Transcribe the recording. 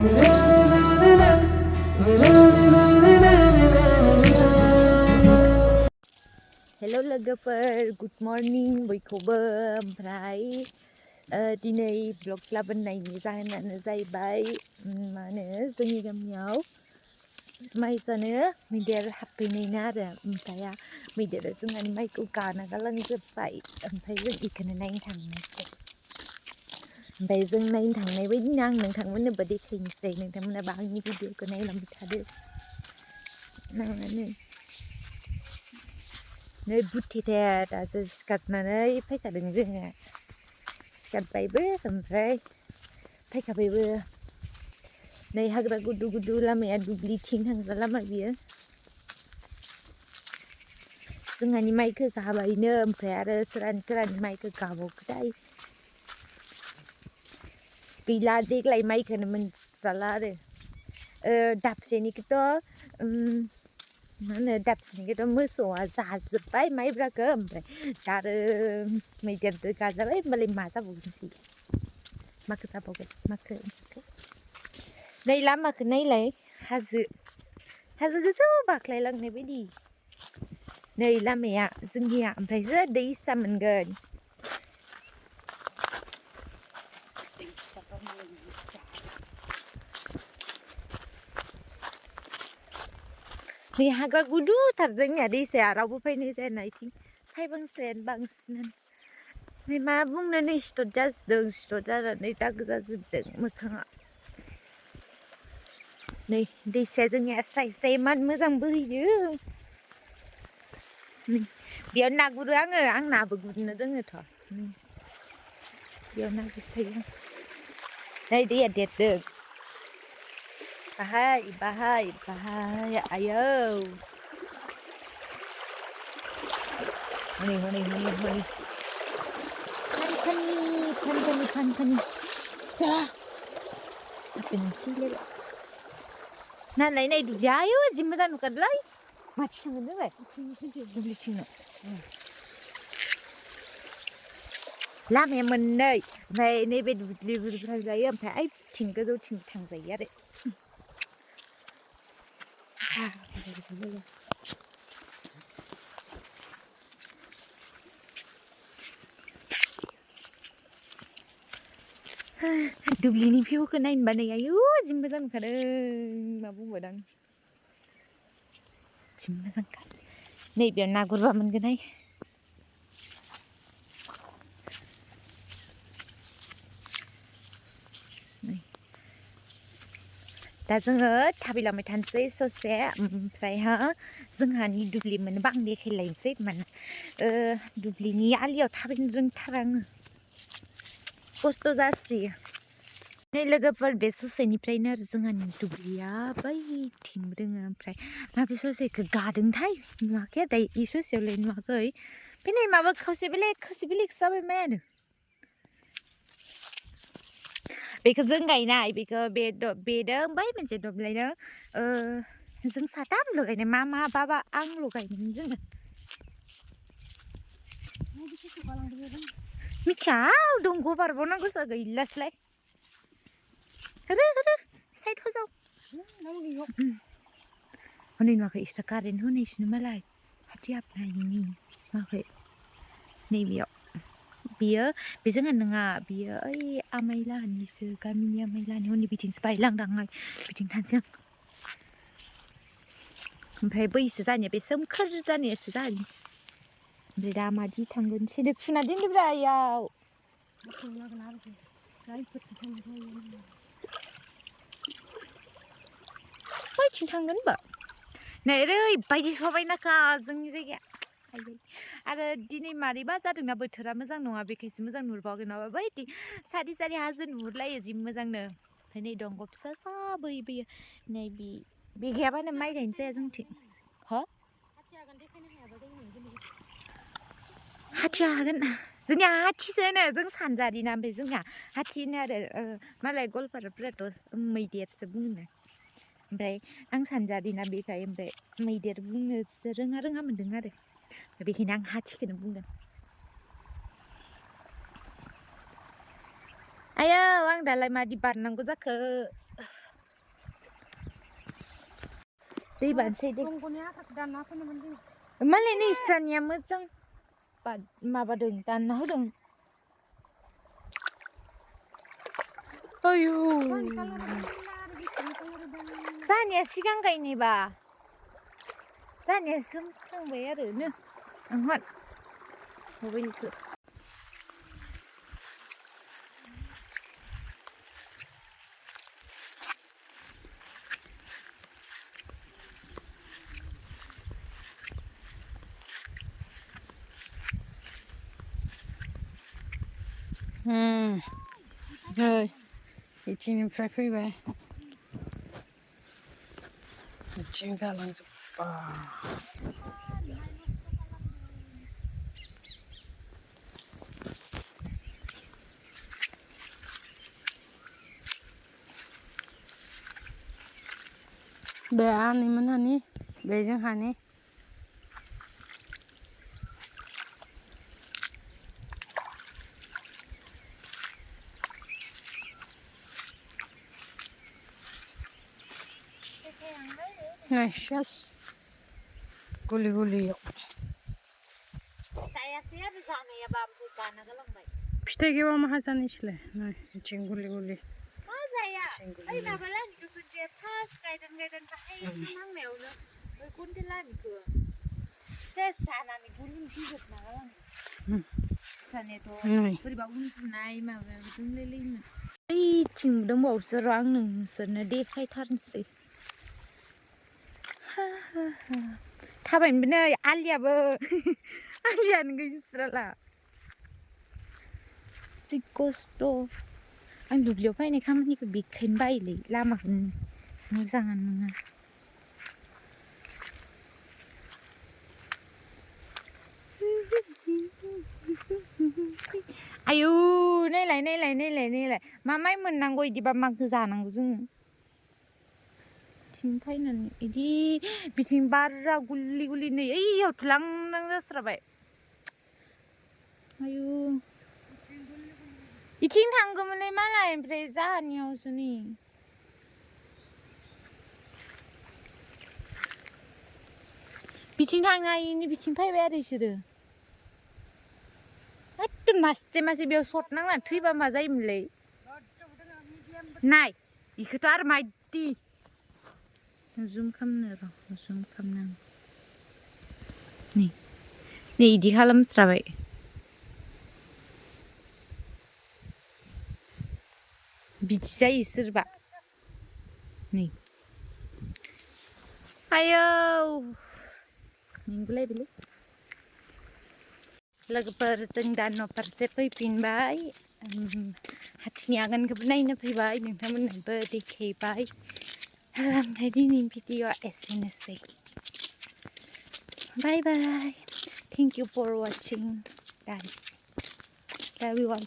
Hello logofer, good morning बयखौबो ओमफ्राय दिनै ब्लग लाबोनायनि जाहोनानो जाहैबाय मा होनो जोंनि गामियाव माइ जानो मैदेर हाबफैनायनो आरो ओमफ्राय मैदेरा जोंहानि माइखौ गाना गालांजोब्बाय ओमफ्राय जों बेखौनो नायनो थांनायसै ओमफ्राय जों नायनो थांनाय बायदिनो आं नोंथांमोननोबो देखायनोसै नोंथांमोनाबो आंनि भिडिअखौ नायलांबाय थादो नायनानै नै बुथेथे दासो सिखारनानै फैखादों जोङो सिखारबायबो ओमफ्राय फैखाबायबो नै हाग्रा गुदु गुदु लामाया दुब्लिथिं थांग्रा लामा बियो जोंहानि माइखौ गाबायनो ओमफ्राय आरो सोरहानि माइखौ गाबावखोथाय गैला देग्लाय माइखौनो मोनस्राला आरो दाबसेनिखौथ' मा होनो दाबसेनिखौथ' मोसौआ जाजोब्बाय माइब्राखौ ओमफ्राय दा आरो मैदेरजों गाजाबाय होमबालाय मा जाबावगोनसै माखौ जाबावगोन माखौ नै लामाखौ नायलाय हाजो गोजौ बाख्लायलांनाय बायदि नै लामाया जोंनिया ओमफ्रायसो दैसा मोनगोन नै हाग्रा गुदुथार जोंनिया दैसाया रावबो फैनाय जायाना इथिं फाइबांसायानो बांसिनानो नै मा बुंनो नै सिथर जाजोबदों सिथर जानानै दागो जाजोबदों मोखाङा नै दैसाया जोंनिया स्राय स्राय इमान मोजां बोहैदों बेयाव ना गुरो आङो आं नाबो गुरनो रोङोथ' बेयाव ना गुरफैयो नै दैया देरदों बाहाय आयौ हनै फानफानि जा हाबफैनोसैलाय नालाय नै दुब्लिया आयौ जि मोजां नुखादोंलै माथि थांगोन जोंलाय दुब्लिथिंनो लामाया मोननै ओमफ्राय नैबे दुब्लिबो थांजायो ओमफ्राय ओइथिं गोजौथिं थांजायो आरो दुब्लिनि भिउखौ नायनोबा नै आयौ जि मोजां नुखादों मा बुंबावदों जि मोजांखा नैबेयाव ना गुरबा मोनगोनहाय दा जोङो थाबायलांबाय थानोसै ससे ओमफ्रायहा जोंहानि दुब्लि मोनबा आं देखायलायनोसै माने दुब्लिनि आलियाव थाबायनो रोंथारा आङो खस्थ' जासोयो नै लोगोफोर बे ससेनिफ्रायनो आरो जोंहानि दुब्लिया बैथिं दोङो ओमफ्राय माबे ससेखौ गादोंथाय नुवाखै दायो इ ससेयावलाय नुवाखै बे नै माबा खावसे बेलेग जाबाय मायानो बेखौ जों गायनाय बेखौ बेदों बै मोनसे दब्लायदों जों साथामल' गायनाय मा बाबा आंल' गायनायमोन जोङो मिथिया दंग' बारबावनांगौसो गैलासोलाय होरो साइड फोजाव हनै नुवाखै इसोर कारेन्ट होनायसोनो मालाय खाथि हाबनायनि नुवाखै नैबेयाव बियो बे जोंहा नङा बियो ओइ आमाइलाहानिसो गामिनि आमाइलाहानि हनै बिथिंसो बायलांदांहाय बिथिं थांसै आं ओमफ्राय बैसो जानाया बे सोमखोर जानायासो जाहानि ओमफ्राय दा मादि थांगोन सेलेक फुना दोनदोब्रा इयाव बैथिं थांगोन बा नै ओरैबायदि समायनाखा जोंनि जायगाया आरो दिनै मारैबा जादोंना बोथोरा मोजां नङा बेखायसो मोजां नुहुरबावाखै नङाबा बैदि सारि हाजो नुहुरलायो जि मोजांनो ओमफ्राय नै दंग' फिसा बोहैबोयो नै बे गैयाबानो माइ गायनो जाया जोंथिं हो हाथिया हागोन जोंनिया हाथिसो होनो जों सानजारिना ओमफ्राय जोंनिया हाथि होनो आरो मालाय गवालपाराफोराथ' मैदेरसो बुङोनो ओमफ्राय आं सानजारिना बेखाय ओमफ्राय मैदेर बुंनो रोङा मोन्दों आरो बेखायनो आं हाथिखौनो बुंगोन आयौ आं दालाय मादि बारनांगौ जाखो दै बानसै दे दंग'निया दानना फैनोमोन जों मालाय नै इस्रानिया मोजां माबादों दानना होदों आयौ जाहानिया सिगां गायनायबा जाहानिया सोमखांबाय आरो नो आंहर मबाइलखौ नै बिथिंनिफ्राय फैबाय बिथिं गालांजोब्बाय बे आनैमोनहानि बे जोंहानि सेस गलि जायासै आरो जानायाबा ओमफ्राय बाना गालांबाय फिथाइ गैयाबा माहा जानोसैलाय नै बिथिं गलि मा जाया ओइ माबा लानिखौ खनसे फार्स्ट गायदान बाहायसो नांनायावनो बै कन्टेल लानिखौ सेस जानानै गुलुं गिजोबना गालांदों जानायाथ' बोरैबा उन्दुनाय माबायाबो दंलायलायोमोन ओइथिं दंबावोसो र' आं नोंसोरनो देखायथारनोसै थाबायनोबो नै आलियाबो आलियानो गैस्राला जि खस्थ' आं दुब्लियाव फैनाय खामानिखौ बेखायनो बायोलै लामाखौनो मोजाङानो नङा आयौ नायलाय मा माइ मोननांगौ इदिबा माखौ जानांगौ जोङो बिथिं फैनानै इदि बिथिं बारा गुलि नै ओइयाव थलांनां जास्राबाय आयु इथिं थांगौमोनलै मालाय ओमफ्राय जाहानियावसो नै बिथिं थाङा इनि बिथिं फैबाय आरो इसोरो एखदम मासे बेयाव सट नांना थैबा मा जायोमोनलै नाय इखौथ' आरो मायदि जुम खालामनो नै इदि खालामस्राबाय बिदि जायो सोरबा नै आयौ मेंगुलायबायलै लोगोफोर जों दा न'फारसे फैफिनबाय हाथिनि आगानखौबो नायनो फैबाय नोंथांमोननोबो देखायबाय ओमफ्राय दिनैनि भिडिअ'आ एसेनोसै bye bye thank you for watching guys love you all